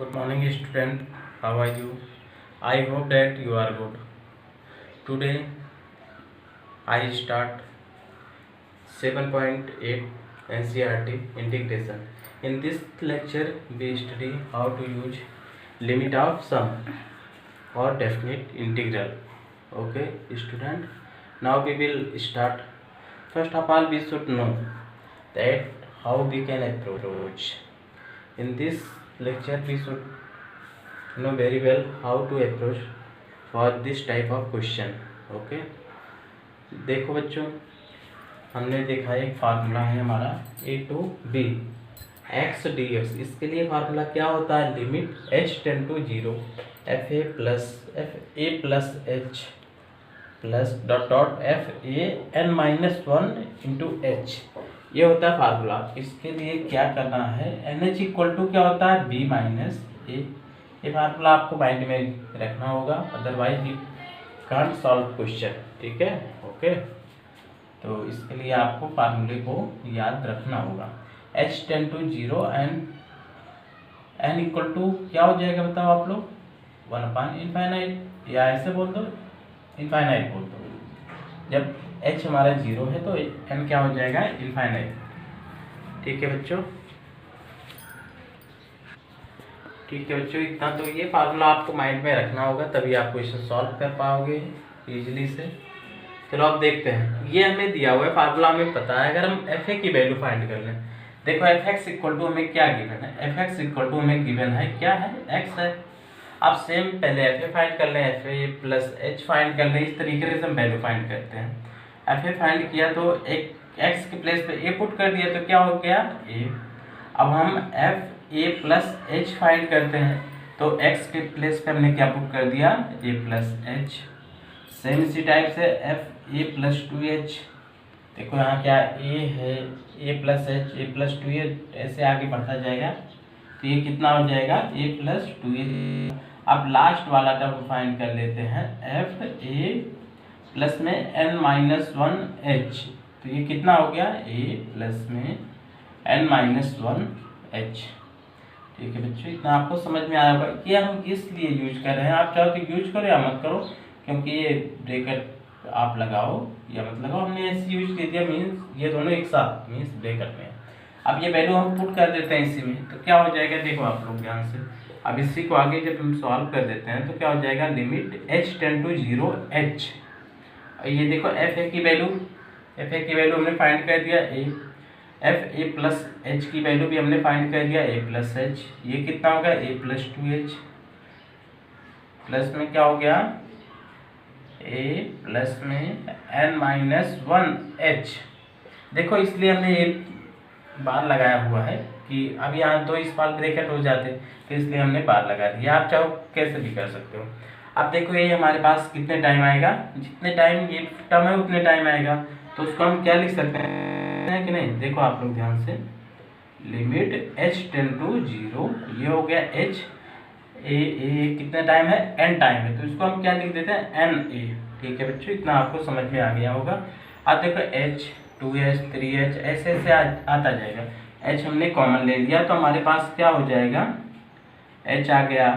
Good morning, student. How are you? I hope that you are good. Today I start 7.8 NCERT integration. In this lecture, we study how to use limit of sum or definite integral. Okay, student. Now we will start. First of all, we should know that how we can approach. In this lecture, we should know very well how to approach for this type of question. Okay, देखो बच्चों, हमने देखा एक formula है हमारा a to b x d x. इसके लिए formula क्या होता है? Limit H ten to zero f a plus h plus dot dot f a n minus one into h, ये होता है फार्मूला। इसके लिए क्या करना है? एन एच इक्वल टू क्या होता है? बी माइनस ए। ये फार्मूला आपको माइंड में रखना होगा, otherwise you can't solve question. ठीक है, ओके। तो इसके लिए आपको फार्मूले को याद रखना होगा। H ten to zero N equal to क्या हो जाएगा बताओ आप लोग? 1/इनफाइनाइट, या ऐसे बोल दो, इनफाइनाइट बोल दो। जब एच हमारा जीरो है तो एन क्या हो जाएगा? इनफाइनाइट। ठीक है बच्चों, ठीक है बच्चों, इतना तो ये फार्मूला आपको माइंड में रखना होगा, तभी आप क्वेश्चन सॉल्व कर पाओगे इजीली से। चलो अब देखते हैं, ये हमें दिया हुआ है फार्मूला, हमें पता है। अगर हम एफ ए की वैल्यू फाइंड कर लें, देखो एफ एक्स इक्वल टू हमें क्या गिवन है? एफ एक्स इक्वल टू हमें गिवन है क्या है? एक्स है। अब सेम पहले एफ ए फाइंड कर लें, F a plus H find कर लें। इस तरीके से हम वैल्यू फाइंड करते हैं। एफ ए फाइंड किया तो एक एक्स के प्लेस पे ए पुट कर दिया तो क्या हो गया? ए। अब हम F a plus H find करते हैं तो एक्स के प्लेस पे हमने क्या पुट कर दिया? ए प्लस एच। सेम इसी टाइप से F a plus two H, देखो यहाँ क्या ए है, ए प्लस एच, ए प्लस टू एच, ऐसे आगे बढ़ता जाएगा तो ये कितना हो जाएगा? ए प्लस टू एच। अब लास्ट वाला टर्म फाइंड कर लेते हैं, एफ ए प्लस में एन माइनस वन एच, तो ये कितना हो गया? ए प्लस में एन माइनस वन एच। ठीक है बच्चों, इतना आपको समझ में आया होगा कि हम किस लिए यूज कर रहे हैं। आप चाहो तो यूज करो या मत करो, क्योंकि ये ब्रेकेट आप लगाओ या मत लगाओ, हमने ऐसे यूज कर दिया, मीन्स ये दोनों एक साथ मीन्स ब्रेकेट में। अब ये वैल्यू हम पुट कर देते हैं इसी में, तो क्या हो जाएगा? देखो आप लोग ध्यान से, अब इसी को आगे जब हम सॉल्व कर देते हैं तो क्या हो जाएगा? Limit H ten to zero H. ये देखो एफ ए की वैल्यू, एफ ए की वैल्यू हमने फाइंड कर दिया ए, एफ ए प्लस एच की वैल्यू भी हमने फाइंड कर दिया ए प्लस एच। ये कितना होगा? ए प्लस टू एच प्लस में क्या हो गया? ए प्लस में एन माइनस वन एच। देखो इसलिए हमने एक बार लगाया हुआ है कि अब यहाँ दो इस बार ब्रैकेट हो जाते, तो इसलिए हमने बार लगा दिया। आप चाहो कैसे भी कर सकते हो। अब देखो ये हमारे पास कितने टाइम आएगा? जितने टाइम ये टर्म है उतने टाइम आएगा, तो उसको हम क्या लिख सकते हैं कि नहीं? देखो आप लोग ध्यान से, limit H ten to zero, ये हो गया एच ए कितना टाइम है? एन टाइम है, तो इसको हम क्या लिख देते हैं? N A. ठीक है बच्चों, इतना आपको समझ में आ गया होगा। अब देखो H, two H, three H, ऐसे ऐसे आता जाएगा। एच हमने कॉमन ले लिया तो हमारे पास क्या हो जाएगा? एच आ गया,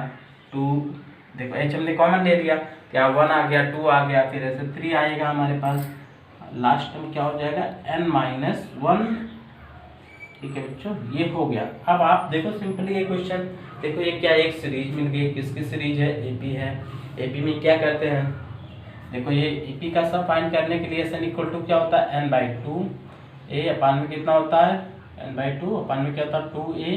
टू, देखो एच हमने कॉमन ले लिया, क्या वन आ गया, टू आ गया, फिर ऐसे थ्री आएगा हमारे पास, लास्ट में क्या हो जाएगा? N minus one. ठीक है बच्चों, ये हो गया। अब आप देखो सिंपली ये क्वेश्चन, देखो ये क्या एक सीरीज मिल गई, किसकी सीरीज है? एपी है। एपी में क्या करते हैं? देखो ये एपी का सब फाइंड करने के लिए एन इक्वल टू क्या होता है? एन बाई टू ए, अपान में कितना होता है? एन बाई टू, अपान में क्या होता है? टू ए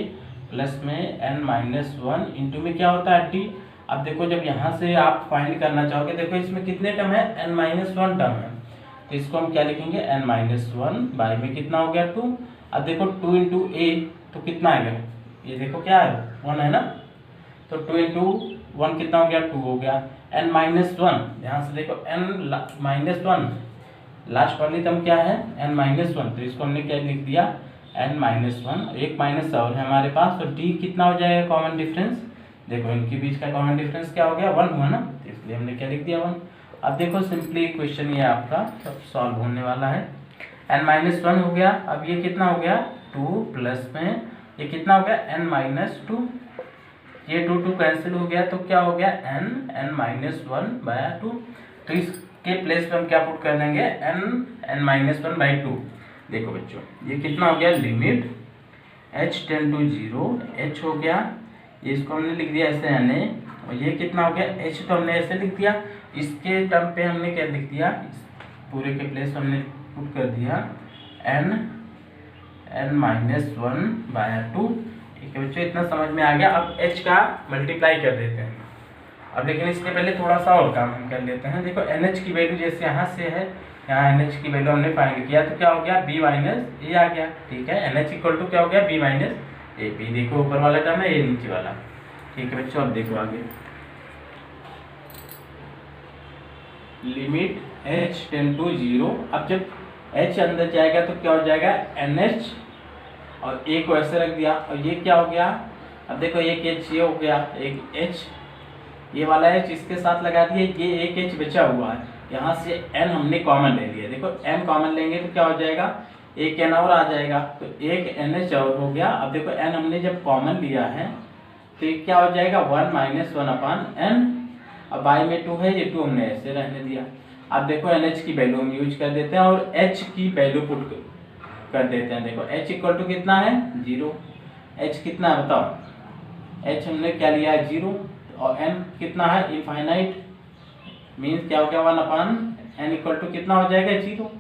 प्लस में एन माइनस वन इंटू में क्या होता है? टी। अब देखो जब यहाँ से आप फाइंड करना चाहोगे, देखो इसमें कितने टर्म है? एन माइनस वन टर्म है, तो इसको हम क्या लिखेंगे? एन माइनस वन बाई में कितना हो गया? टू। अब देखो टू इंटू ए तो कितना आएगा? ये देखो क्या है? वन है ना, तो टू इंटू वन कितना हो गया? टू हो गया। एन माइनस वन, ध्यान से देखो, एन माइनस वन, लास्ट वाली टर्म क्या है? एन माइनस वन, तो इसको हमने क्या लिख दिया? N minus one. एक माइनस और है हमारे पास, तो डी कितना हो जाएगा? कॉमन डिफरेंस, देखो इनके बीच का कॉमन डिफरेंस क्या हो गया? वन हुआ ना, तो इसलिए हमने क्या लिख दिया? वन। अब देखो सिंपली क्वेश्चन ये आपका सब सॉल्व होने वाला है। एन माइनस वन हो गया, अब ये कितना हो गया? टू प्लस में ये कितना हो गया? N minus two. ये 2 कैंसिल हो गया तो क्या हो गया n-1/2। तो इसके प्लेस पे हम क्या पुट कर देंगे n-1/2। देखो बच्चों ये कितना हो गया limit h tends to 0 h हो गया, ये इसको हमने लिख दिया ऐसे na, और ये कितना हो गया h तो हमने ऐसे लिख दिया, इसके टर्म पे हमने क्या लिख दिया, पूरे के प्लेस हमने पुट कर दिया n-1/2। ठीक है बच्चों इतना समझ में आ गया। अब h का मल्टीप्लाई कर देते हैं अब, लेकिन इसके पहले थोड़ा सा और काम हम कर लेते हैं। देखो NH की वैल्यू जैसे यहाँ से है, यहाँ NH की वैल्यू हमने फाइंड किया तो क्या हो गया B माइनस ए आ गया। ठीक है NH इक्वल टू क्या हो गया B माइनस ए। B देखो ऊपर वाला टर्म है, ये नीचे वाला। ठीक है बच्चों अब देखो आगे, लिमिट h टेंड टू 0। अब जब h अंदर जाएगा तो क्या हो जाएगा NH, और a को ऐसे रख दिया, और ये क्या हो गया, अब देखो एक h ये हो गया, एक h ये वाला h इसके साथ लगा दिए, ये एक h बचा हुआ है, यहाँ से n हमने कॉमन ले लिया। देखो n कॉमन लेंगे तो क्या हो जाएगा एक n और आ जाएगा, तो एक NH और हो गया। अब देखो n हमने जब कॉमन लिया है तो ये क्या हो जाएगा 1-1/n। अब बाई में 2 है, ये 2 हमने ऐसे रहने दिया। अब देखो NH की वैल्यू हम यूज कर देते हैं और h की वैल्यू पुट कर देते हैं। देखो h इक्वल टू कितना है 0, h कितना है बताओ, h हमने क्या लिया है 0, और n कितना है इनफाइनाइट, मीन्स क्या हो गया 1/n इक्वल टू कितना हो जाएगा 0,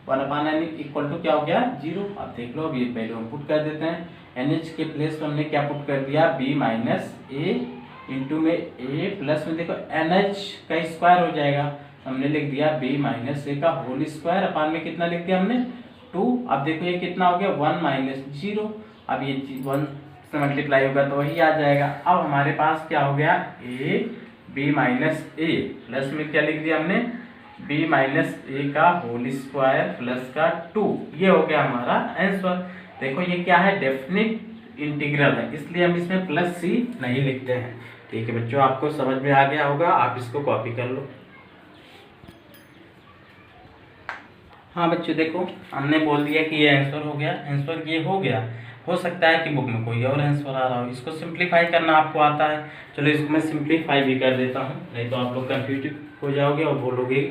1/n इक्वल टू क्या हो गया 0। अब देख लो अब ये वैल्यू हम पुट कर देते हैं। NH के प्लेस पर हमने क्या पुट कर दिया B माइनस ए इंटू में a प्लस में देखो NH का स्क्वायर हो जाएगा, हमने लिख दिया B माइनस ए का होल स्क्वायर, अपान में कितना लिख दिया हमने 2। अब देखो ये कितना हो गया 1-0, अब ये 1 से मल्टीप्लाई होगा तो वही आ जाएगा। अब हमारे पास क्या हो गया a B minus A plus में क्या लिख दिया हमने B माइनस ए का होल स्क्वायर प्लस का 2, ये हो गया हमारा आंसर। देखो ये क्या है डेफिनिट इंटीग्रल है, इसलिए हम इसमें प्लस c नहीं लिखते हैं। ठीक है बच्चों आपको समझ में आ गया होगा, आप इसको कॉपी कर लो। हाँ बच्चों देखो हमने बोल दिया कि ये आंसर हो गया, आंसर ये हो गया। हो सकता है कि बुक में कोई और आंसर आ रहा हो, इसको सिंप्लीफाई करना आपको आता है, चलो इसको मैं सिंप्लीफाई भी कर देता हूँ, नहीं तो आप लोग कंफ्यूज हो जाओगे और बोलोगे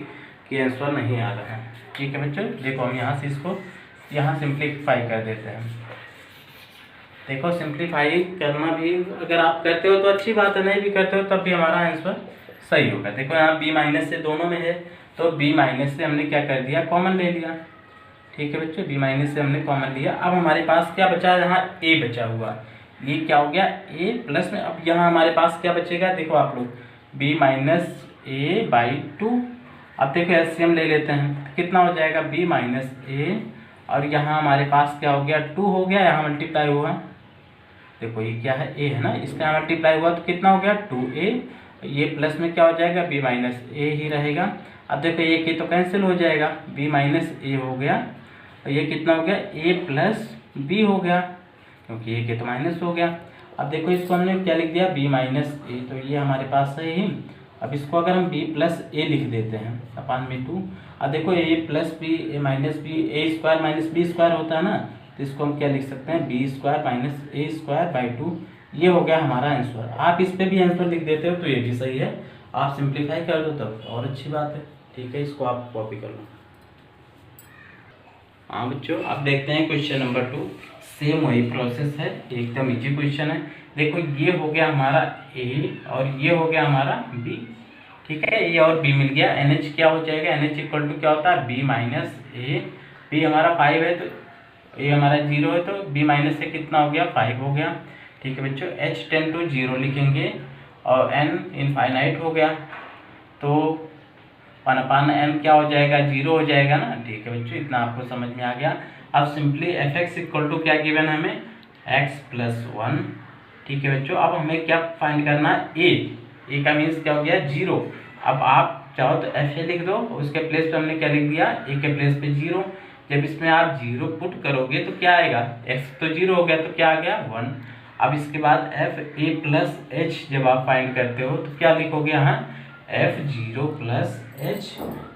कि आंसर नहीं आ रहा है। ठीक है बच्चों देखो हम यहाँ से इसको यहाँ सिंप्लीफाई कर देते हैं। देखो सिंप्लीफाई करना भी अगर आप करते हो तो अच्छी बात है, नहीं भी करते हो तब भी हमारा आंसर सही होगा। देखो यहाँ B माइनस से दोनों में है, तो B माइनस से हमने क्या कर दिया कॉमन ले लिया। ठीक है बच्चों B माइनस से हमने कॉमन लिया। अब हमारे पास क्या बचा, यहाँ A बचा हुआ, ये क्या हो गया A प्लस में, अब यहाँ हमारे पास क्या बचेगा देखो आप लोग B माइनस A/2। अब देखो LCM ले लेते हैं, कितना हो जाएगा B माइनस A, और यहाँ हमारे पास क्या हो गया 2 हो गया, यहाँ मल्टीप्लाई हुआ, देखो ये क्या है A है ना, इसका यहाँ मल्टीप्लाई हुआ तो कितना हो गया 2A, ये प्लस में क्या हो जाएगा B माइनस A ही रहेगा। अब देखो ये के तो कैंसिल हो जाएगा, B माइनस A हो गया, और ये कितना हो गया A प्लस B हो गया, क्योंकि ये के तो माइनस हो गया। अब देखो इसको हमने क्या लिख दिया B माइनस A, तो ये हमारे पास है ही। अब इसको अगर हम B प्लस A लिख देते हैं अपान में 2, अब देखो A plus B A minus B A square minus B square होता है ना, तो इसको हम क्या लिख सकते हैं B स्क्वायर माइनस A स्क्वायर/2, ये हो गया हमारा आंसर। आप इस पे भी आंसर लिख देते हो तो ये भी सही है, आप सिंप्लीफाई कर दो तब और अच्छी बात है। ठीक है इसको आप कॉपी कर लो। हाँ बच्चों अब देखते हैं क्वेश्चन नंबर 2, सेम वही प्रोसेस है, एकदम इजी क्वेश्चन है। देखो ये हो गया हमारा A और ये हो गया हमारा B। ठीक है A और B मिल गया, NH क्या हो जाएगा, NH इक्वल टू क्या होता है B माइनस A। B हमारा 5 है तो A हमारा 0 है, तो B माइनस से कितना हो गया 5 हो गया। ठीक है बच्चों H टेंड टू 0 लिखेंगे, और N इनफाइनाइट हो गया, तो 1/n क्या हो जाएगा 0 हो जाएगा ना। ठीक है बच्चों इतना आपको समझ में आ गया। अब सिंपली fx इक्वल टू क्या गिवन है हमें x प्लस 1। ठीक है बच्चों अब हमें क्या फाइंड करना है a का मीन्स क्या हो गया 0। अब आप चाहो तो fa लिख दो, उसके प्लेस पे हमने क्या लिख दिया a के प्लेस पे 0। जब इसमें आप 0 पुट करोगे तो क्या आएगा, x तो 0 हो गया तो क्या आ गया 1। अब इसके बाद fa प्लस h जब आप फाइंड करते हो तो क्या लिखोगे यहाँ f0 प्लस h।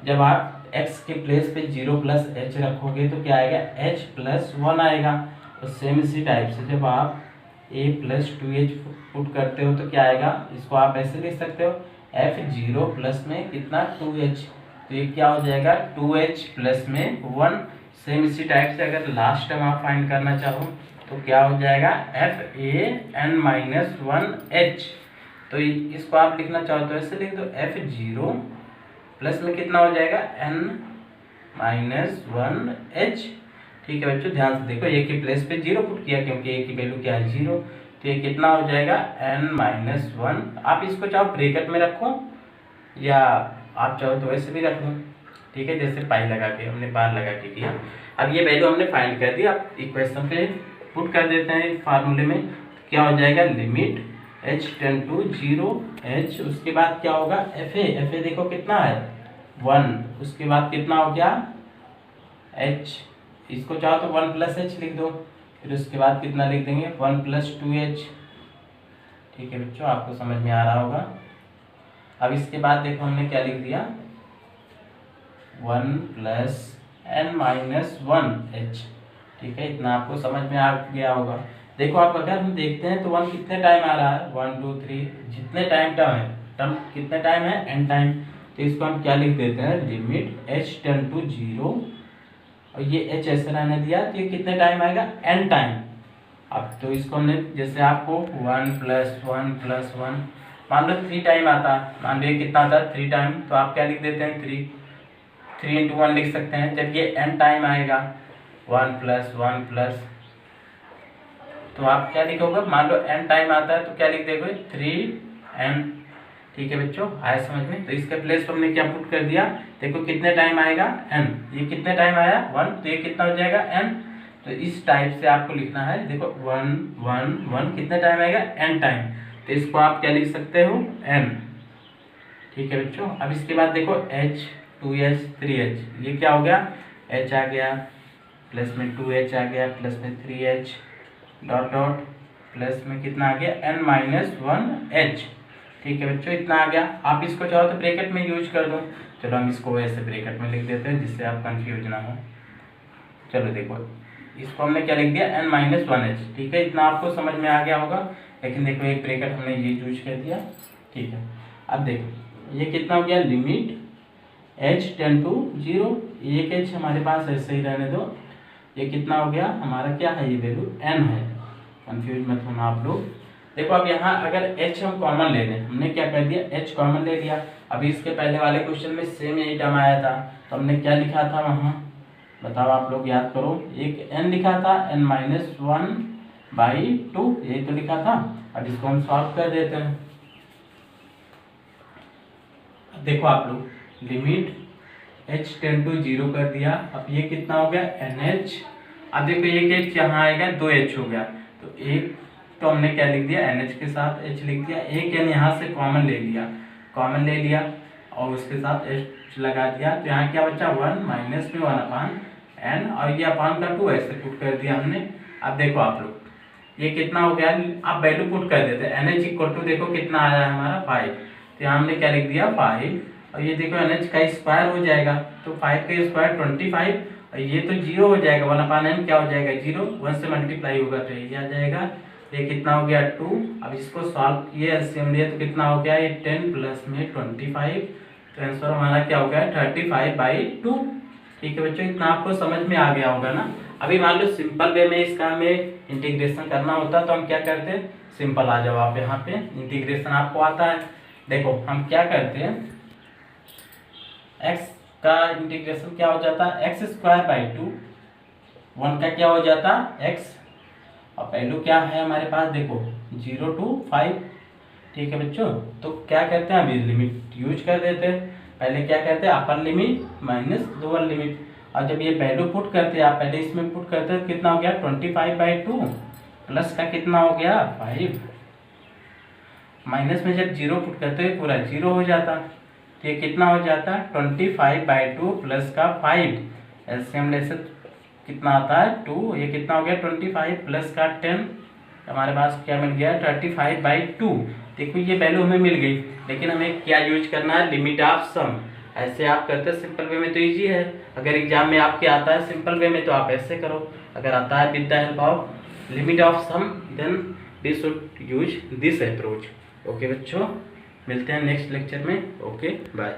जब आप x के प्लेस पे 0 प्लस h रखोगे तो क्या आएगा h प्लस 1 आएगा। तो सेम इसी टाइप से जब आप ए प्लस 2h पुट करते हो तो क्या आएगा, इसको आप ऐसे लिख सकते हो f0 प्लस में कितना 2h, तो ये क्या हो जाएगा 2h प्लस में 1। सेम इसी टाइप से अगर लास्ट टर्म आप फाइंड करना चाहो तो क्या हो जाएगा FAN-1h, तो इसको आप लिखना चाहो तो ऐसे लिख दो f0 प्लस में कितना हो जाएगा n-1h। ठीक है बच्चों, ध्यान से देखो, ए के प्लेस पे 0 पुट किया क्योंकि ए की वैल्यू क्या है 0, तो ये कितना हो जाएगा n-1। आप इसको चाहो ब्रैकेट में रखो या आप चाहो तो वैसे भी रख लो, ठीक है, जैसे पाई लगा के हमने बार लगा के किया। अब ये वैल्यू हमने फाइंड कर दी, आप इक्वेशन पे पुट कर देते हैं फार्मूले में, क्या हो जाएगा limit h tends to 0h, उसके बाद क्या होगा fa देखो कितना है 1, उसके बाद कितना हो गया h, इसको चाहो तो 1 प्लस h लिख दो, फिर उसके बाद कितना लिख देंगे 1 प्लस 2h। ठीक है बच्चों, आपको समझ में आ रहा होगा। अब इसके बाद देखो हमने क्या लिख दिया 1 प्लस n-1h। ठीक है, इतना आपको समझ में आ गया होगा। देखो आप अगर हम देखते हैं तो 1 कितने टाइम आ रहा है 1 2 3, जितने टाइम टर्म कितने टाइम है n टाइम, तो इसको हम क्या लिख देते हैं लिमिट h टेंड टू 0, और ये h ऐसे रहने दिया तो ये कितने टाइम आएगा n टाइम। अब तो इसको हमने जैसे आपको 1 प्लस 1 प्लस 1 मान लो 3 टाइम आता, मान लो ये कितना आता है 3 टाइम, तो आप क्या लिख देते हैं 3 इंटू 1 लिख सकते हैं। जब ये n टाइम आएगा 1 प्लस 1 प्लस, तो आप क्या लिखोगे, मान लो n टाइम आता है तो क्या लिख देंगे 3n। ठीक है बच्चों, आया समझ में, तो इसके प्लेस पर हमने क्या पुट कर दिया, देखो कितने टाइम आएगा n, ये कितने टाइम आया 1, तो ये कितना हो जाएगा n। तो इस टाइप से आपको लिखना है, देखो 1 1 1 कितने टाइम आएगा n टाइम, तो इसको आप क्या लिख सकते हो n। ठीक है बच्चों, अब इसके बाद देखो h 2h 3h, ये क्या हो गया h आ गया प्लस में 2h आ गया प्लस में 3h डॉट डॉट प्लस में कितना आ गया n-1h। ठीक है बच्चों, इतना आ गया। आप इसको चाहो तो ब्रैकेट में यूज कर दो, चलो हम इसको वैसे ब्रैकेट में लिख देते हैं जिससे आप कंफ्यूज ना हो। चलो देखो, इसको हमने क्या लिख दिया n-1h। ठीक है, इतना आपको समझ में आ गया होगा, लेकिन देखो एक ब्रैकेट हमने ये यूज कर दिया। ठीक है, अब देखो ये कितना हो गया लिमिट h टेंड टू 0, एक h हमारे पास ऐसे ही रहने दो, ये कितना हो गया हमारा क्या है, ये वैल्यू n है, कंफ्यूज मत होना आप लोग। देखो अब यहाँ अगर h हम कॉमन ले लें, हमने क्या कर दिया h कॉमन ले लिया। अभी इसके पहले वाले क्वेश्चन में सेम यही टर्म आया था, तो हमने क्या लिखा था वहाँ, बताओ आप लोग याद करो, एक n लिखा था n-1/2, यही तो लिखा था। अब इसको हम सॉल्व कर देते हैं। देखो आप लोग लिमिट h टेंड टू 0 कर दिया, अब ये कितना हो गया nh। अब देखो एक h यहाँ आएगा 2h हो गया, तो एक तो हमने क्या लिख दिया nh के साथ h लिख दिया, एक n यहाँ से कॉमन ले लिया और उसके साथ h लगा दिया, तो यहाँ क्या बचा 1 माइनस में 1/n, और ये अपान का 2 ऐसे पुट कर दिया हमने। अब देखो आप लोग ये कितना हो गया, आप वैल्यू पुट कर देते हैं nh इक्वल टू देखो कितना आया है हमारा 5, तो यहाँ हमने क्या लिख दिया 5, और ये देखो nh का स्क्वायर हो जाएगा, तो 5 का स्क्वायर 25, और ये तो 0 हो जाएगा, 1/n क्या हो जाएगा 0, 1 से मल्टीप्लाई होगा तो ये आ जाएगा, ये कितना हो गया 2। अब इसको सॉल्व किए एलसीएम लिए तो कितना हो गया ये 10 प्लस में 25, तो आंसर हमारा क्या हो गया 35/2। ठीक है बच्चों, इतना आपको समझ में आ गया होगा ना। अभी मान लो सिंपल वे में इसका हमें इंटीग्रेशन करना होता तो हम क्या करते हैं, सिंपल आ जाओ आप यहाँ पे, इंटीग्रेशन आपको आता है। देखो हम क्या करते हैं, x का इंटीग्रेशन क्या हो जाता है x²/2, 1 का क्या हो जाता x, और वैल्यू क्या है हमारे पास देखो 0 to 5। ठीक है बच्चों, तो क्या करते हैं अभी लिमिट यूज कर देते हैं। पहले क्या करते हैं upper limit minus lower limit, और जब ये वैल्यू पुट करते हैं आप पहले इसमें पुट करते हैं, कितना हो गया 25/2 प्लस का कितना हो गया 5, माइनस में जब 0 पुट करते हैं पूरा 0 हो जाता, तो ये कितना हो जाता 25/2 प्लस का 5, एलसीएम ले से कितना आता है 2, ये कितना हो गया 25 प्लस का 10, हमारे पास क्या मिल गया 35/2। देखो ये वैल्यू हमें मिल गई, लेकिन हमें क्या यूज करना है लिमिट ऑफ सम। ऐसे आप करते हैं सिंपल वे में तो इजी है, अगर एग्जाम में आपके आता है सिंपल वे में तो आप ऐसे करो, अगर आता है with the help of limit of sum then we should use this approach. Okay बच्चों, मिलते हैं नेक्स्ट लेक्चर में। Okay bye.